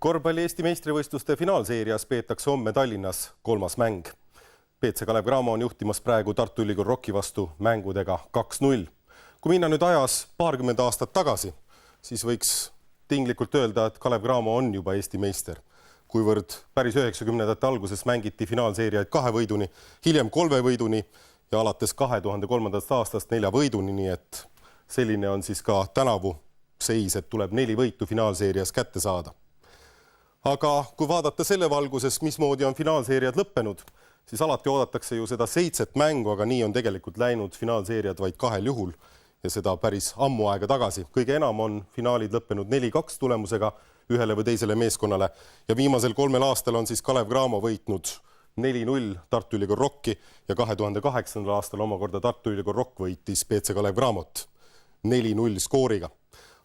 Korvpalli Eesti meistrivõistluste finaalseerias peetakse homme Tallinnas 3. mäng. BC Kalev Cramo on juhtimas praegu Tartu Ülikool Rocki vastu mängudega 2-0. Kui minna nüüd ajas paarkümmend aastat tagasi, siis võiks tinglikult öelda, et Kalev Cramo on juba Eesti meister. Kuivõrd päris 90ndate alguses mängiti finaalseeriaid 2 võiduni, hiljem 3 võiduni ja alates 2003. aastast 4 võiduni, nii et selline on siis ka tänavu seis, et tuleb 4 võitu finaalseerias kätte saada. Aga kui vaadata selle valguses, mismoodi on finaalseeriad lõppenud, siis alati oodatakse ju seda 7 mängu, aga nii on tegelikult läinud finaalseeriad vaid 2 juhul ja seda päris ammu aega tagasi. Kõige enam on finaalid lõppenud 4-2 tulemusega ühele või teisele meeskonnale ja viimasel 3 aastal on siis Kalev Cramo võitnud 4-0 Tartu Ülikool Rocki ja 2008. aastal omakorda Tartu Ülikool Rock võitis BC Kalev Cramot 4-0 skooriga.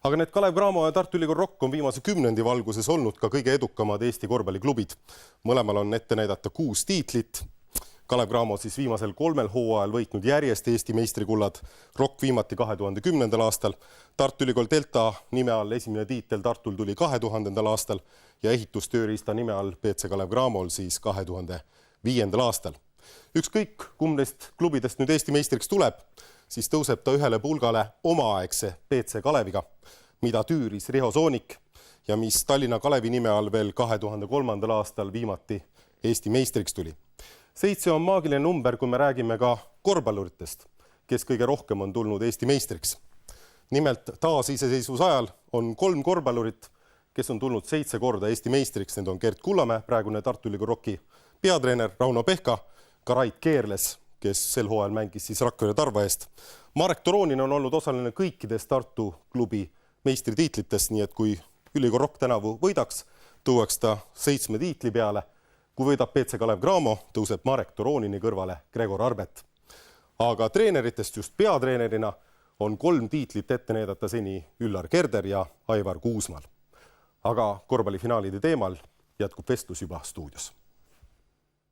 Aga need Kalev Cramo ja Tartu Ülikool Rock on viimase 10 valguses olnud ka kõige edukamad Eesti korvpalliklubid. Mõlemal on ette näidata 6 tiitlit. Kalev Cramo siis viimasel 3 hooajal võitnud järjest Eesti meistrikullad, Rock viimati 2010. aastal. Tartu Ülikool Delta nime all esimene tiitel Tartul tuli 2000. aastal ja ehitustööriista nime all BC Kalev Cramol siis 2005. aastal. Ükskõik, kumb neist klubidest nüüd Eesti meistriks tuleb, siis tõuseb ta ühele pulgale omaaegse BC Kaleviga, mida tüüris Riho Soonik ja mis Tallinna Kalevi nime all veel 2003. aastal viimati Eesti meistriks tuli. 7 on maagiline number, kui me räägime ka korvpalluritest, kes kõige rohkem on tulnud Eesti meistriks. Nimelt taasiseseisvuse ajal on 3 korvpallurit, kes on tulnud 7 korda Eesti meistriks. Need on Gert Kullamäe, praegune Tartu Ülikool Rocki peatreener, Rauno Pehka, ka Rait Keerles, kes sel hooajal mängis siis Rakvere Tarva eest. Marek Toronin on olnud osaline kõikides Tartu klubi meistritiitlitest, nii et kui Ülikool Rock tänavu võidaks, tuuaks ta 7 tiitli peale. Kui võidab BC Kalev Cramo, tõuseb Marek Toronini kõrvale Gregor Arbet. Aga treeneritest just peatreenerina on 3 tiitlit ette näidata seni Üllar Kerder ja Aivar Kuusmaal. Aga korvpallifinaalide teemal jätkub vestlus juba stuudios.